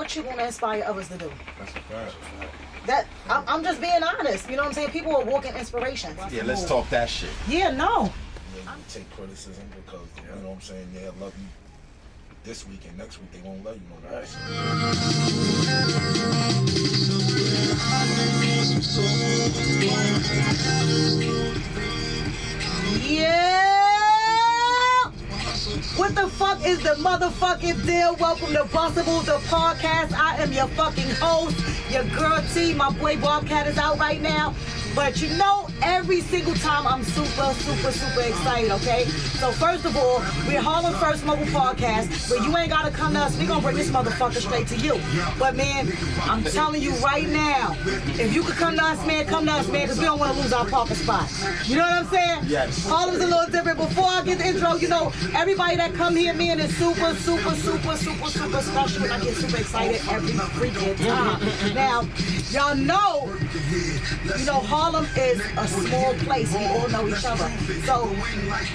what you gonna inspire others to do? That's a fact. I'm just being honest. You know what I'm saying? People are walking inspiration. Yeah, let's talk that shit. Yeah, no. Yeah, you take criticism because you know what I'm saying. Yeah, I love you this week and next week they won't love you no more. Yeah. What the fuck is the motherfucking deal? Welcome to Busamove, the podcast. I am your fucking host, your girl T. My boy Bobcat is out right now. But you know, every single time I'm super excited, okay? So first of all, we're Harlem First Mobile Podcast, where you ain't gotta come to us. We gonna bring this motherfucker straight to you. But man, I'm telling you right now, if you could come to us, man, because we don't want to lose our parking spot. You know what I'm saying? Yes. Harlem's a little different. Before I get the intro, you know, everybody that come here, man, is super special, and I get super excited every freaking time. Now, y'all know, you know, Harlem is a small place. We all know each other. So,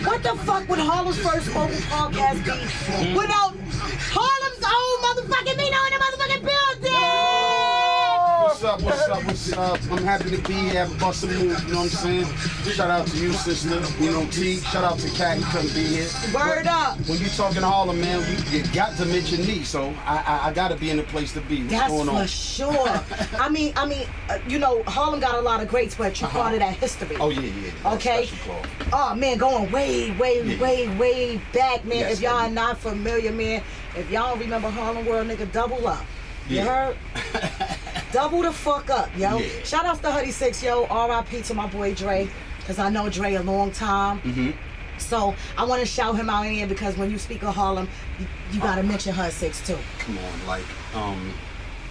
what the fuck would Harlem's First Mobile Podcast be without Harlem's own motherfucking Meeno in the motherfucking building? What's up? I'm happy to be here at Busamove, you know what I'm saying? Shout out to you, sister, you know, T. Shout out to Cat, he couldn't be here. Word up. When you talking Harlem, man, you got to mention me, so I gotta be in the place to be. What's going on? That's for sure. I mean, you know, Harlem got a lot of greats, but you part of that history. Oh, yeah. Okay. Oh, man, going way back, man. Yes, if y'all are not familiar, man, if y'all don't remember Harlem World, nigga, double up. You heard? Double the fuck up, yo. Yeah. Shout out to Huddy 6, yo. R.I.P. to my boy Dre, because I know Dre a long time. Mm-hmm. So I want to shout him out in here because when you speak of Harlem, you got to mention Hud 6 too. Come on, like,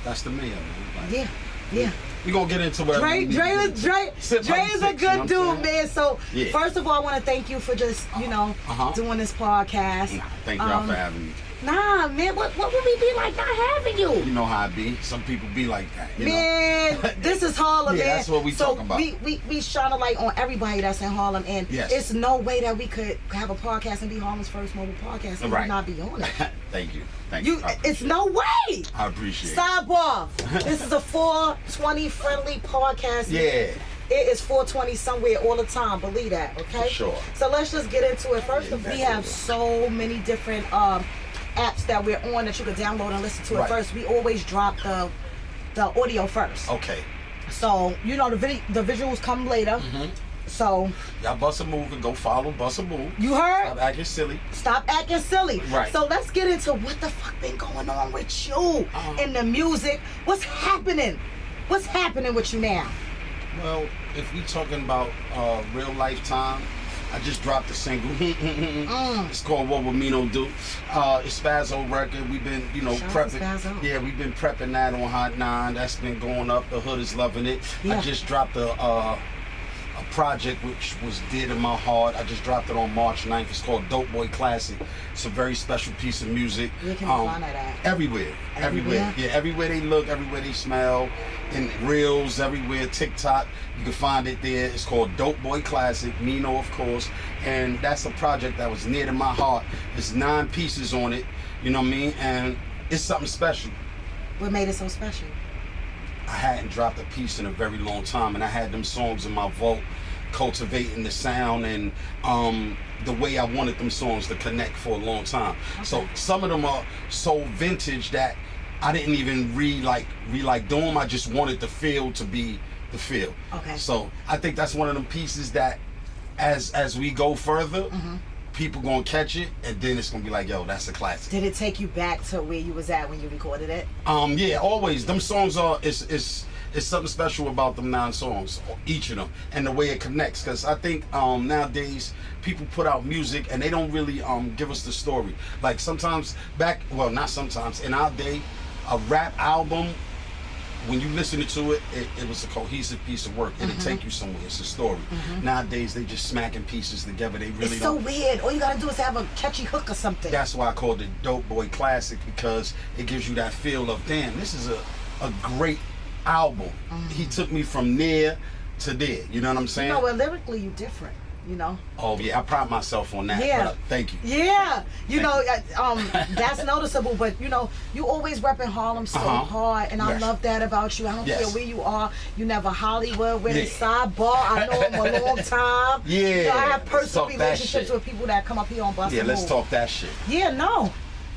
that's the man, man. Like, Yeah. We gonna get into whatever. Dre is a good dude, man. So first of all, I want to thank you for just, you know, doing this podcast. Thank y'all for having me. Nah, man, what would we be like not having you? You know how I be. Some people be like that. You man, know? This is Harlem, man. That's what we talking about. We shine a light on everybody that's in Harlem, and it's no way that we could have a podcast and be Harlem's First Mobile Podcast and we not be on it. Thank you. It's no way. I appreciate it. Sidebar. This is a 420 friendly podcast. Yeah. It is 420 somewhere all the time. Believe that, okay? For sure. So let's just get into it. First, we have so many different apps that we're on that you can download and listen to it first. We always drop the audio first. Okay. So, you know, the visuals come later. Mm-hmm. So y'all Busamove and go follow Busamove. You heard? Stop acting silly. Stop acting silly. Right. So let's get into what the fuck been going on with you in the music. What's happening? What's happening with you now? Well, if we talking about real lifetime, I just dropped a single. It's called What Would Meeno Do? It's Spazzo record. We've been, you know, prepping. Yeah, we've been prepping that on Hot 9. That's been going up. The hood is loving it. Yeah. I just dropped a project which was dear to my heart. I just dropped it on March 9th. It's called Dope Boy Classic. It's a very special piece of music. Where can you find that at? Everywhere. Yeah, everywhere they look, everywhere they smell, in reels, everywhere, TikTok, you can find it there. It's called Dope Boy Classic, Meeno of course, and that's a project that was near to my heart. There's 9 pieces on it, you know what I mean, and it's something special. What made it so special? I hadn't dropped a piece in a very long time, and I had them songs in my vault, cultivating the sound and the way I wanted them songs to connect for a long time. Okay. So some of them are so vintage that I didn't even re-like do them. I just wanted the feel to be the feel. Okay. So I think that's one of them pieces that as we go further, people gonna catch it, and then it's gonna be like, yo, that's a classic. Did it take you back to where you was at when you recorded it? Yeah, always. Them songs are it's something special about them 9 songs, each of them, and the way it connects. Because I think nowadays people put out music and they don't really give us the story. Like sometimes not sometimes, in our day, a rap album, when you listen to it, it was a cohesive piece of work. It'll take you somewhere. It's a story. Nowadays, they just smacking pieces together. They really It's so weird. All you gotta do is have a catchy hook or something. That's why I called it Dope Boy Classic, because it gives you that feel of, damn, this is a great album. He took me from there to there. You know what I'm saying? No, well, lyrically, you different. you know. Oh yeah, I pride myself on that. Yeah. But, thank you. Yeah, you know, that's noticeable. But you know, you always repping Harlem so hard, and I love that about you. I don't care where you are. You never Hollywood with a sidebar. I know him a long time. Yeah, you know, I have personal relationships with people that come up here on Busamove. Yeah, let's talk that shit. Yeah, no.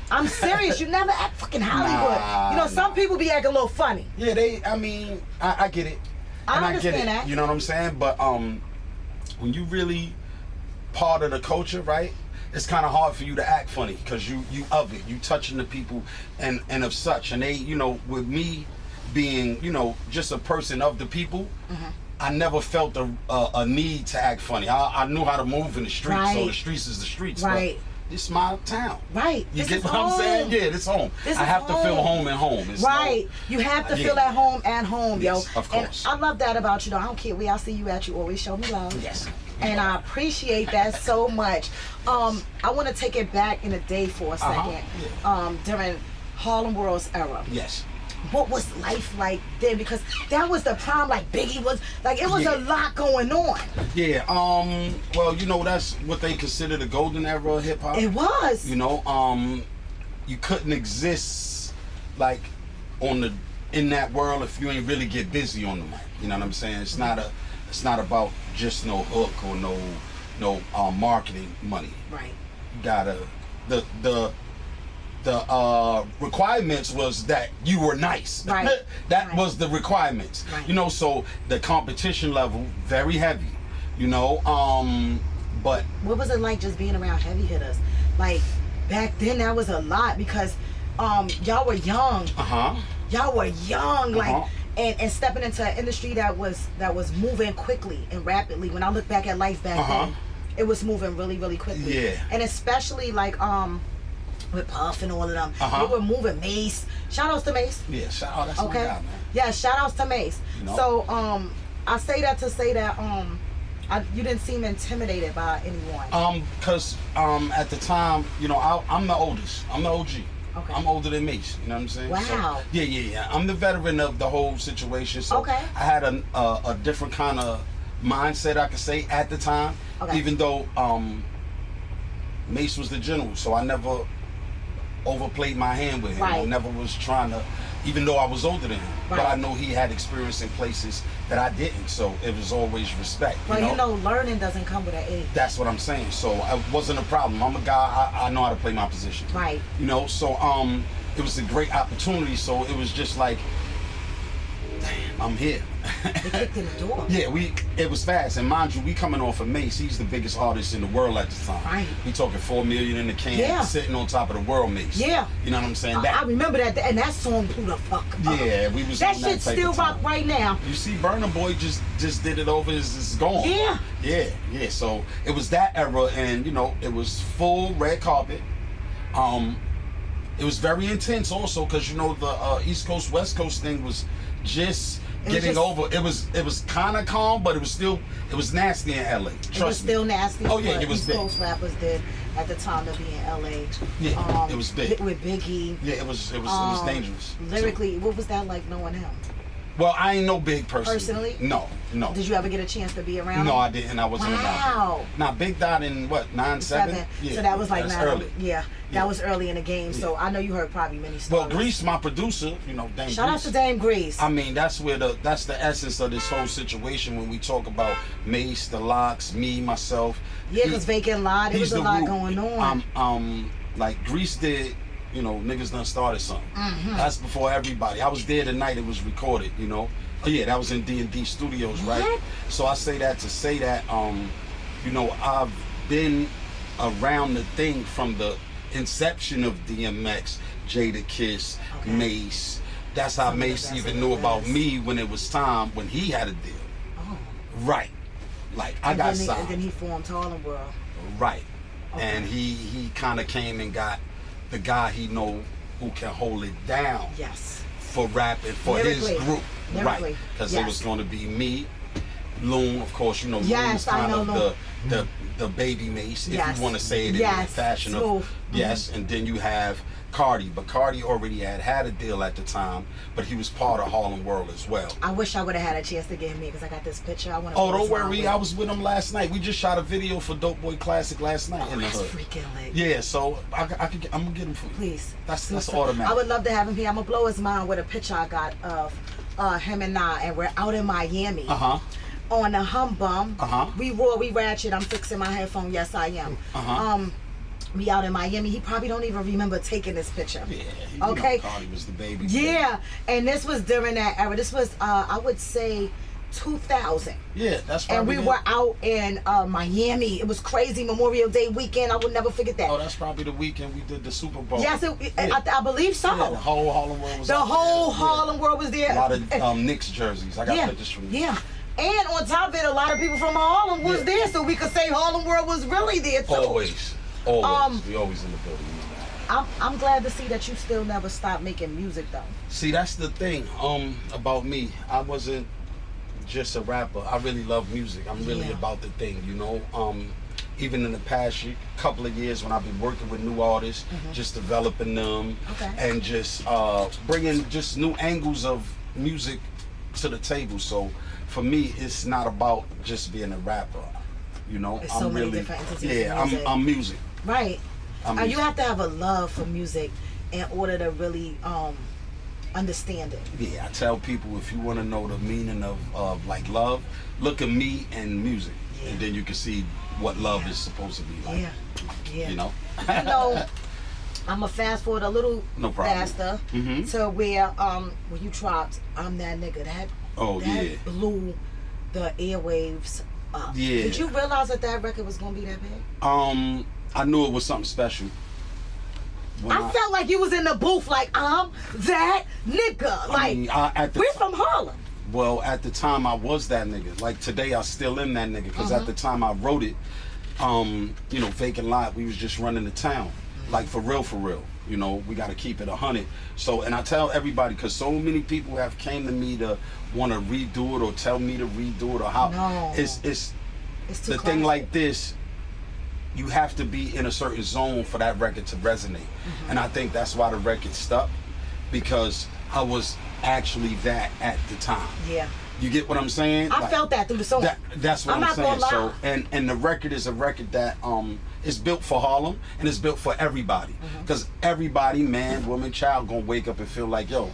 I'm serious. You never act fucking Hollywood. You know, some people be acting a little funny. Yeah, I mean, I get it. And I understand get it. that. You know what I'm saying? But when you really part of the culture, right? It's kind of hard for you to act funny because you of it. You touching the people and of such. And they, you know, with me being, you know, just a person of the people, I never felt a need to act funny. I knew how to move in the streets, so the streets is the streets. Right. But it's my town. Right. You this get what I'm saying? Yeah, this home. I have to feel home and home. It's right. You have to feel at home and home, yes, yo. Of course. And I love that about you, though. I don't care where I see you at. You always show me love. Yes. And I appreciate that so much. I want to take it back in the day for a second. During Harlem World's era. Yes. What was life like then? Because that was the prime, like Biggie was, like it was a lot going on. Yeah, well, you know, that's what they consider the golden era of hip hop. It was. You know, you couldn't exist like in that world if you ain't really get busy on the mic. You know what I'm saying? It's not about just no hook or no marketing money. Right. You gotta the requirements was that you were nice. Right. That was the requirements. Right. You know, so the competition level very heavy. You know, but what was it like just being around heavy hitters? Like back then, that was a lot because y'all were young. Y'all were young, like. And stepping into an industry that was moving quickly and rapidly. When I look back at life back then, it was moving really, really quickly. Yeah. And especially like with Puff and all of them, they were moving. Mace, shout outs to Mace. Yeah, shout out. That's my guy, man. Yeah, shout outs to Mace. You know? So I say that to say that you didn't seem intimidated by anyone. Because at the time, you know, I'm the oldest. I'm the OG. Okay. I'm older than Mace, you know what I'm saying? Wow. So, yeah. I'm the veteran of the whole situation. So okay. I had a different kind of mindset, I could say, at the time. Okay. Even though Mace was the general, so I never overplayed my hand with him. Right. I never was trying to, even though I was older than him. Right. But I know he had experience in places that I didn't, so it was always respect. Well, you know, learning doesn't come with an age. That's what I'm saying. So it wasn't a problem. I'm a guy, I know how to play my position. Right. You know, so it was a great opportunity, so it was just like, damn, I'm here. They kicked in the door. Yeah, it was fast. And mind you, we coming off of Mace. He's the biggest artist in the world at the time. Right. We talking 4 million in the can, sitting on top of the world, Mace. Yeah. You know what I'm saying? I remember that, and that song blew the fuck up. Yeah, we was that on shit that type still of time. rock right now. You see, Burna Boy just did it over. It's gone. Yeah. Yeah. So it was that era, and you know, it was full red carpet. It was very intense also because, you know, the East Coast West Coast thing was just getting over. It was kind of calm, but it was nasty in LA. Trust me. It was still nasty. Oh yeah, it was East big. Coast rappers did at the time to be in LA. Yeah, it was big. With Biggie. Yeah, it was dangerous. Lyrically, what was that like knowing him? Well, I ain't no Big personally. No. Did you ever get a chance to be around him? No, I didn't. I wasn't around. Now, Big died in what, 9/7? Yeah, so that was like early. Yeah, that was early in the game. So I know you heard probably many stories. Well, Grease, my producer, you know, Dame Shout out to Dame Grease. I mean, that's the essence of this whole situation when we talk about Mace, the Locks, me, myself. Yeah, because Vacate Lot, there was a lot going on. Like Grease did. You know, niggas done started something. That's before everybody. I was there the night it was recorded, you know. Oh yeah, that was in D&D Studios, right? What? So I say that to say that, you know, I've been around the thing from the inception of DMX, Jada Kiss, Mace. That's how Mace even knew about me when it was time when he had a deal. Oh. Right. Like, I got signed. And then he formed Harlem World. Right. Okay. And he kind of came and got the guy he know who can hold it down. Yes. For rapping for his group. Right. Because it was going to be me, Loon, of course, you know, Loon is kind of the baby Mace, if you want to say it in the fashion of, and then you have Cardi, but Cardi already had a deal at the time, but he was part of Harlem World as well. I wish I would have had a chance to get him here because I got this picture. I want to. Oh, don't worry, I was with him last night. We just shot a video for Dope Boy Classic last night in the that's hood. freaking lit. Yeah, so I'm gonna get him for you. Please. That's automatic. I would love to have him here. I'm gonna blow his mind with a picture I got of him and I, and we're out in Miami. On a hum bum. We raw, we ratchet. I'm fixing my headphone. Yes, I am. We out in Miami. He probably don't even remember taking this picture. Yeah. Okay. Cardi was the baby. Yeah, and this was during that era. This was I would say 2000. Yeah, that's probably. And we were out in Miami. It was crazy Memorial Day weekend. I would never forget that. Oh, that's probably the weekend we did the Super Bowl. Yes, I believe so. Yeah, the whole Harlem World was The out whole there. Harlem World was there. A lot of Knicks jerseys. I got pictures from you. Yeah. And on top of it, a lot of people from Harlem was there, so we could say Harlem World was really there too. Always. We always in the building. I'm glad to see that you still never stopped making music though. See, that's the thing about me. I wasn't just a rapper. I really love music. I'm really about the thing, you know. Even in the past couple of years when I've been working with new artists, just developing them and just bringing just new angles of music to the table. So for me, it's not about just being a rapper. You know, There's I'm so many really different entities in music. I'm music. Right. You have to have a love for music in order to really understand it. Yeah, I tell people if you want to know the meaning of like love, look at me and music, and then you can see what love is supposed to be like. Yeah. You know. You know, I'm gonna fast forward a little faster to where when you dropped "I'm That Nigga," that blew the airwaves up. Yeah. Did you realize that record was gonna be that big? I knew it was something special. I felt like you was in the booth like, I'm that nigga. Like, we're from Harlem. Well, at the time I was that nigga. Like today I still am that nigga. Because at the time I wrote it, you know, Vacant Lot, we was just running the town. Like for real. You know, we got to keep it 100. So, and I tell everybody, because so many people have came to me to want to redo it or tell me to redo it or how. No. It's too the thing like this. You have to be in a certain zone for that record to resonate. And I think that's why the record stuck, because I was actually that at the time. Yeah. You get what I'm saying? I felt that through the song. That's what I'm saying. Not gonna lie. So, and the record is a record that is built for Harlem and it's built for everybody. Because everybody, man, woman, child, gonna wake up and feel like, yo,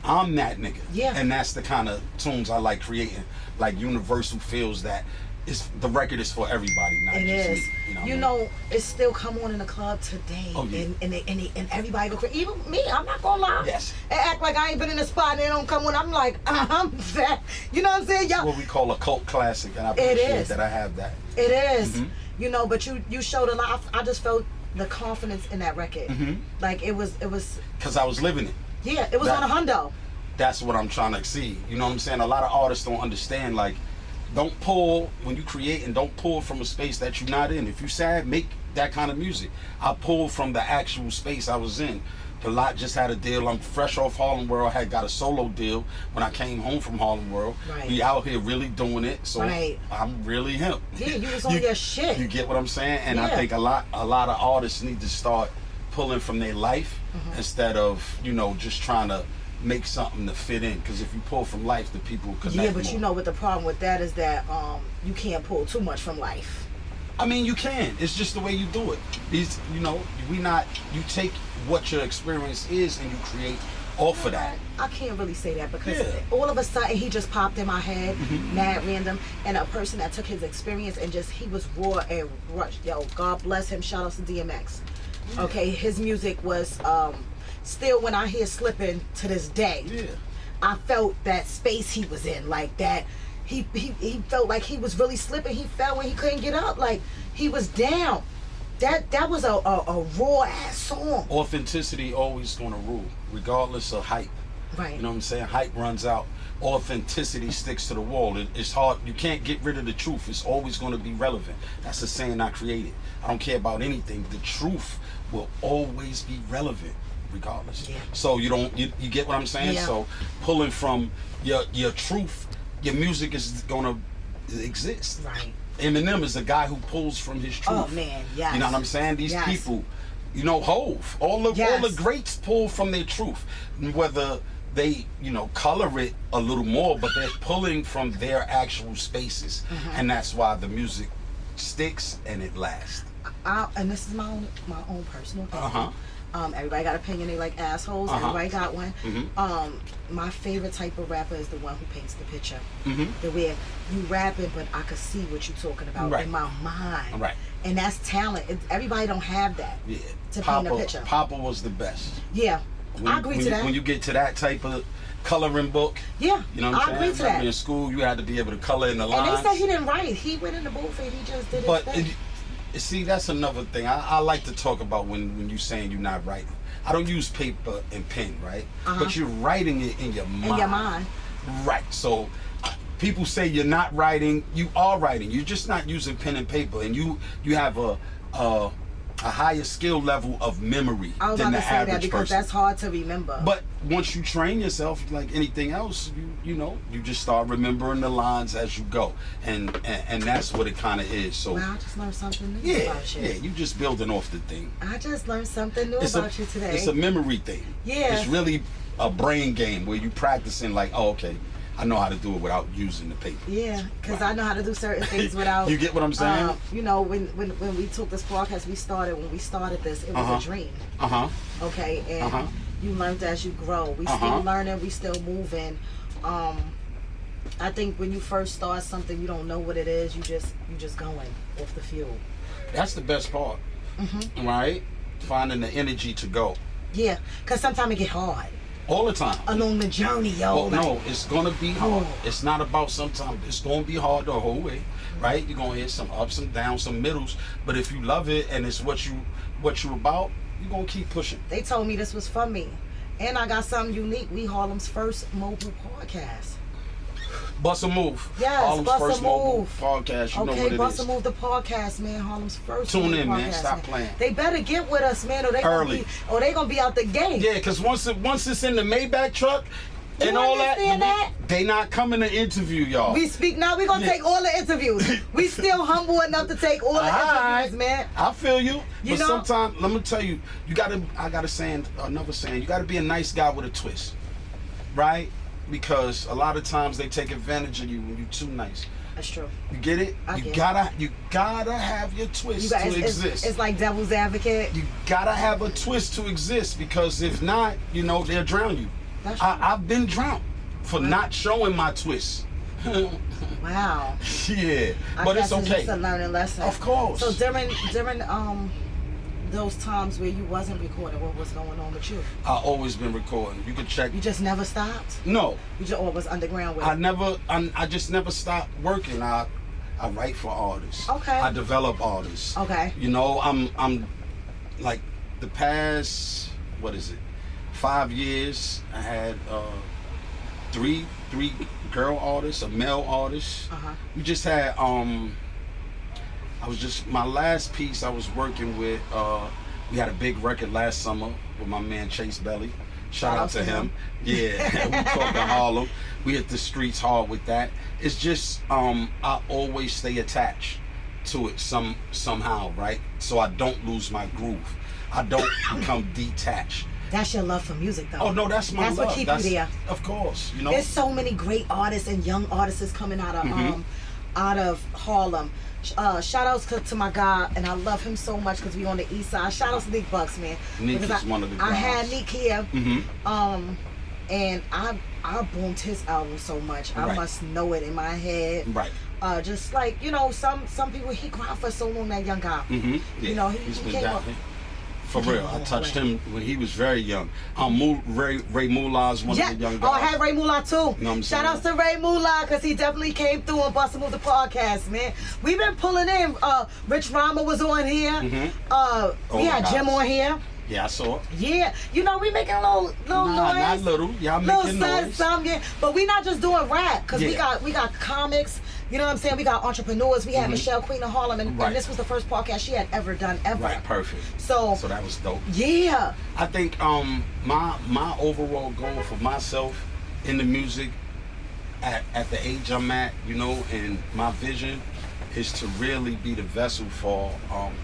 I'm that nigga. Yeah. And that's the kind of tunes I like creating. Like Universal feels that the record is for everybody, not just me. You know, it still come on in the club today, oh, yeah. and everybody go crazy. Even me, I'm not gonna lie. Yes. And act like I ain't been in the spot and they don't come on. I'm like, I'm that. You know what I'm saying? It's what we call a cult classic, and I appreciate that I have that. It is. You know, but you showed a lot. I just felt the confidence in that record. Like it was. Because I was living it. Yeah, it was on a hundo. That's what I'm trying to see. You know what I'm saying? A lot of artists don't understand, like, don't pull, when you create, and don't pull from a space that you're not in. If you sad, make that kind of music. I pull from the actual space I was in. The Lot just had a deal. I'm fresh off Harlem World. I had got a solo deal when I came home from Harlem World. Right. We out here really doing it. So I'm really him. Yeah, you was on your shit. You get what I'm saying? And I think a lot of artists need to start pulling from their life instead of, you know, just trying to make something to fit in, because if you pull from life, the people connect Yeah, but more. you know what the problem with that is, that you can't pull too much from life. I mean, you can. It's just the way you do it. These, you know, you take what your experience is and you create off of that. I can't really say that, because all of a sudden he just popped in my head, mad random, and a person that took his experience and just, he was raw and rushed. Yo, God bless him. Shout out to DMX. Okay, his music was still, when I hear Slippin' to this day, I felt that space he was in, like that. He felt like he was really slipping. He fell when he couldn't get up, like he was down. That was a raw ass song. Authenticity always gonna rule, regardless of hype. Right. You know what I'm saying? Hype runs out. Authenticity sticks to the wall. It's hard. You can't get rid of the truth. It's always going to be relevant. That's a saying I created. I don't care about anything. The truth will always be relevant, regardless. So you get what I'm saying? So pulling from your truth, your music is gonna exist. Right. Eminem is the guy who pulls from his truth. Oh man, yes. You know what I'm saying? These people, You know, Hove. All the Yes. greats pull from their truth. Whether they, color it a little more, but they're pulling from their actual spaces. And that's why the music sticks and it lasts. And this is my own personal opinion. Uh-huh. Everybody got an opinion. They like assholes. Everybody got one. My favorite type of rapper is the one who paints the picture. The way you rapping, but I could see what you're talking about in my mind. Right. And that's talent. Everybody don't have that. Yeah. To paint a picture. Papa was the best. Yeah. I agree to that. When you get to that type of coloring book, yeah, you know what I'm saying? I agree to that. In school, you had to be able to color in the lines. And they said he didn't write. He went in the booth and he just did his thing. See, that's another thing. I like to talk about when you're saying you're not writing. I don't use paper and pen, right? But you're writing it in your mind. In your mind. Right. So people say you're not writing. You are writing. You're just not using pen and paper. And you have a higher skill level of memory I was than about the to say that average because person. that's hard to remember. But once you train yourself, like anything else, you just start remembering the lines as you go, and that's what it kind of is. So wow, I just learned something new about you. Yeah, you just building off the thing. I just learned something new about you today. It's a memory thing. Yeah, it's really a brain game where you practicing like, oh, okay, I know how to do it without using the paper. Yeah, because I know how to do certain things without. You get what I'm saying? When we took this podcast, when we started this, it was a dream. Okay, and you learned as you grow. We still learning, we still moving. I think when you first start something, you don't know what it is. You just going off the fuel. That's the best part, right? Finding the energy to go. Yeah, because sometimes it get hard. All the time. Along the journey, yo. Well, no, it's gonna be hard. It's not about sometimes. It's gonna be hard the whole way, right? You're gonna hit some ups and downs, some middles. But if you love it and it's what you about, you're gonna keep pushing. They told me this was for me, and I got something unique. We Harlem's first mobile podcast. Busamove. Yes, Harlem's first mobile podcast. You know what it is. Busamove the podcast, man. Harlem's first. Tune in, podcast, man. Stop playing. They better get with us, man, or they gonna be out the gate. Yeah, because once it's in the Maybach truck and all that, they not coming to interview y'all. We speak now. We gonna take all the interviews. We still humble enough to take all the interviews, man. I feel you. But sometimes, let me tell you, I got another saying. You gotta be a nice guy with a twist, right? Because a lot of times they take advantage of you when you're too nice. That's true. You get it? You gotta have your twist to exist. It's like devil's advocate. You gotta have a twist to exist, because if not, they'll drown you. That's true. I've been drowned for not showing my twist. Wow. Yeah, but it's okay. It's a learning lesson. Of course. So during those times where you wasn't recording, what was going on with you? I always been recording. You can check. You just never stopped? No. You just always underground with it? I just never stopped working. I write for artists. Okay. I develop artists. Okay. I'm like the past, 5 years, I had three girl artists, a male artist. We just had my last piece I was working with, we had a big record last summer with my man Chase Belly. Shout out to him. Yeah, we talking Harlem. We hit the streets hard with that. It's just I always stay attached to it somehow, right? So I don't lose my groove. I don't become detached. That's your love for music, though. Oh no, that's my love. That's what keeps you there. Of course, There's so many great artists and young artists coming out of Harlem. Shout outs to my guy, and I love him so much because we on the east side. Shout outs to Nick Bucks, man. Nick is one of the guys. I had Nick here, and I boomed his album so much. I must know it in my head. Right. Just like some people, he cried for so long. That young guy. Yeah. He's been down. For real, I touched him when he was very young. Ray Moolah's one of the young guys. Oh, I had Ray Moolah too. You know what I'm saying? Shout out to Ray Moolah because he definitely came through and Busamove the podcast, man. We've been pulling in. Rich Rama was on here. We had Jim on here. Yeah, I saw it. Yeah, we making a little noise. Not little. Y'all making noise. Something. But we not just doing rap because we got comics. You know what I'm saying? We got entrepreneurs. We had Michelle Queen of Harlem, and this was the first podcast she had ever done ever. Right, perfect. So that was dope. Yeah. I think my overall goal for myself in the music at the age I'm at, and my vision is to really be the vessel for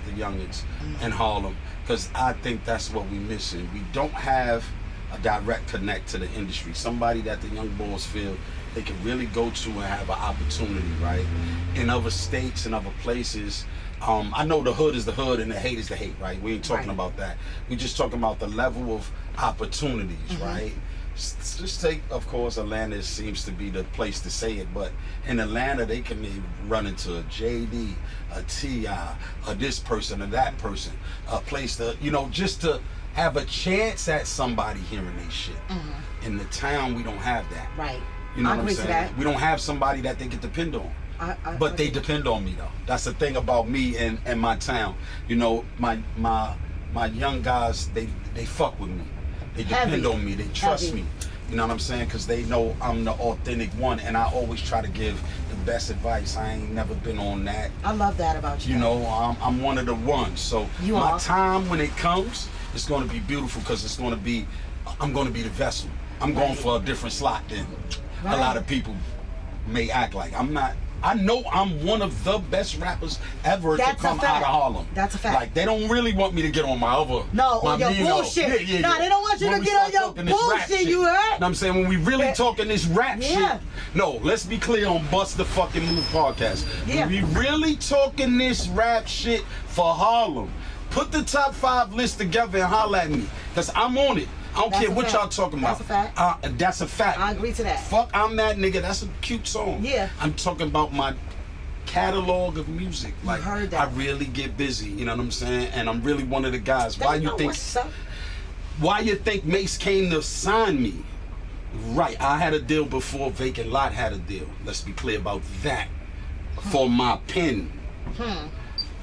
the youngins in Harlem, because I think that's what we're missing. We don't have a direct connect to the industry, somebody that the young boys feel they can really go to and have an opportunity, right? In other states and other places, I know the hood is the hood and the hate is the hate, right? We ain't talking about that. We just talking about the level of opportunities, right? Just take, of course, Atlanta seems to be the place to say it, but in Atlanta they can run into a JD, a T.I., a this person or that person, a place to, you know, just to have a chance at somebody hearing they shit. In the town, we don't have that. Right. You know I what I'm agree to saying? that. We don't have somebody that they can depend on. But they depend on me though. That's the thing about me and my town. You know, my young guys, they fuck with me. They depend on me. They trust me. You know what I'm saying? Because they know I'm the authentic one, and I always try to give the best advice. I ain't never been on that. I love that about you. You know, I'm one of the ones. So my time when it comes, it's going to be beautiful because it's going to be, I'm going to be the vessel. I'm going for a different slot than a lot of people may act like. I'm not. I know I'm one of the best rappers ever to come out of Harlem. That's a fact. Like, they don't really want me to get on my other... on your Meeno. bullshit. Nah, they don't want you to get on your bullshit, you heard? You know what I'm saying? When we really talking this rap shit... No, let's be clear on Bust the Fucking Move podcast. When we really talking this rap shit for Harlem, put the top 5 list together and holler at me. Because I'm on it. I don't care what y'all talking about. That's a fact. That's a fact. I agree to that. Fuck, I'm that nigga. That's a cute song. Yeah. I'm talking about my catalog of music. Like, heard that. I really get busy. You know what I'm saying? And I'm really one of the guys. Why you think Mace came to sign me? Right. I had a deal before Vacant Lot had a deal. Let's be clear about that. For my pen.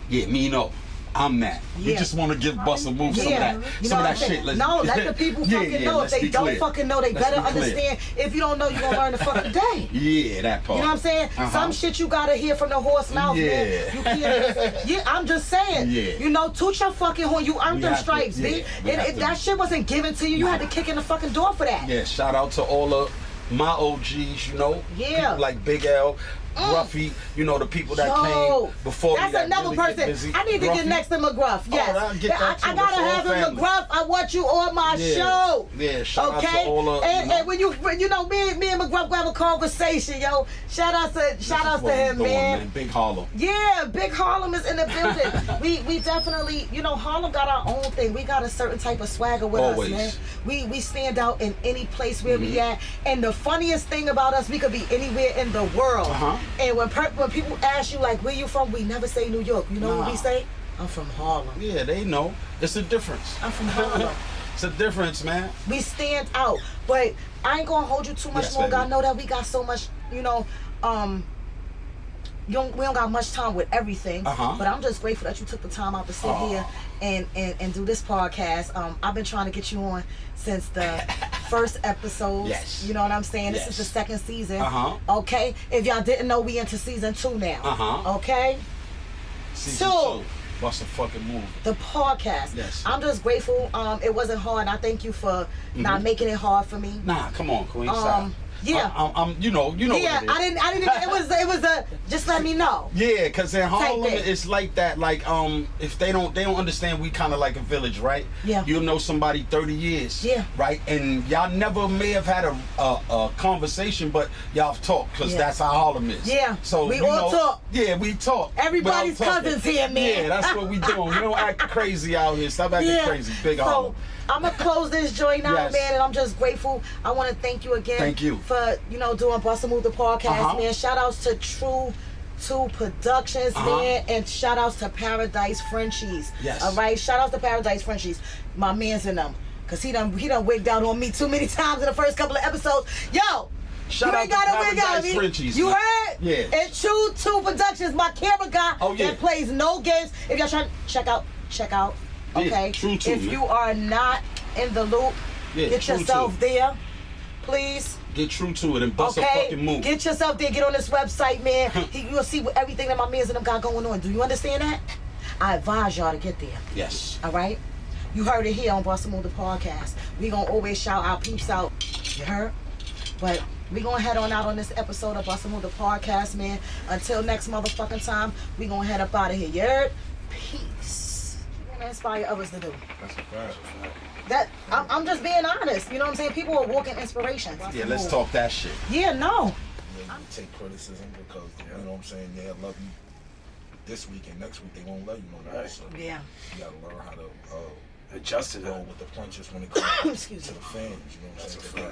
Yeah, Meeno. I'm that. We just want to give Busamove some of that shit. Let the people fucking know. If they don't fucking know, they better understand. If you don't know, you're going to learn the fucking day. Yeah, that part. You know what I'm saying? Some shit you got to hear from the horse mouth, man. You can't I'm just saying. You know, toot your fucking horn. You earned them stripes, B. And if that shit wasn't given to you, you had to kick in the fucking door for that. Yeah, shout out to all of my OGs, you know. People like Big L. Gruffy, you know, the people that came before me. That's another really person. I need to get next to McGruff. Yes. I gotta have him, McGruff. I want you on my show. Yeah, shout out to all of and when you know, me and McGruff have a conversation, yo. Shout out to him, man. Big Harlem. Yeah, Big Harlem is in the building. we definitely, you know, Harlem got our own thing. We got a certain type of swagger with us, man. We stand out in any place where we at. And the funniest thing about us, we could be anywhere in the world. And when people ask you, like, where you from, we never say New York. You know what we say? I'm from Harlem. Yeah, they know. It's a difference. I'm from Harlem. It's a difference, man. We stand out. But I ain't going to hold you too much longer. I know that we got so much, you know, we don't got much time with everything. But I'm just grateful that you took the time out to sit here and do this podcast. I've been trying to get you on since the first episode. You know what I'm saying? This is the second season. Okay? If y'all didn't know, we into season 2 now. Okay? Season 2. Bust the Fucking Move. The podcast. I'm just grateful. It wasn't hard. I thank you for not making it hard for me. Nah, come on, Queen. Stop. Yeah, you know. Yeah, I didn't. It was a just let me know. Yeah, cause in Harlem it's like that. Like if they don't understand, we kind of like a village, right? Yeah. You'll know somebody 30 years. Yeah. Right, and y'all never may have had a conversation, but y'all talk, cause that's how Harlem is. Yeah. So we all talk. Yeah, we talk. Everybody's cousins here, man. Yeah, that's what we doing. We don't act crazy out here. Stop acting crazy. Big Harlem. I'm gonna close this joint out, man, and I'm just grateful. I want to thank you again. Thank you for doing Busamove the podcast, man. Shout outs to True 2 Productions, man, and shout outs to Paradise Frenchies. Yes. All right, shout outs to Paradise Frenchies. My man's in them, cause he done wigged out on me too many times in the first couple of episodes. Yo. Shout out to Paradise Frenchies. You heard? Yeah. And True 2 Productions, my camera guy that plays no games. If y'all trying to check out. Okay, True to, if you are not in the loop, get yourself there, please. Get true to it and bust a fucking move. Get yourself there, get on this website, man. You'll see everything that my mans and them got going on. Do you understand that? I advise y'all to get there. Yes. All right? You heard it here on Busamove the podcast. We gonna always shout our peeps out. You heard? But We gonna head on out on this episode of Busamove the podcast, man. Until next motherfucking time, we gonna head up out of here. You heard? Peace. You wanna inspire others to do. That's a fact. That I'm just being honest. You know what I'm saying? People are walking inspiration. Yeah, let's talk that shit. Yeah, no. Yeah, you take criticism because you know what I'm saying. Yeah, love you this week and next week they won't love you no more. So Yeah. you gotta learn how to Adjust it. roll with the punches when it comes Excuse to me. the fans. You know what I'm saying?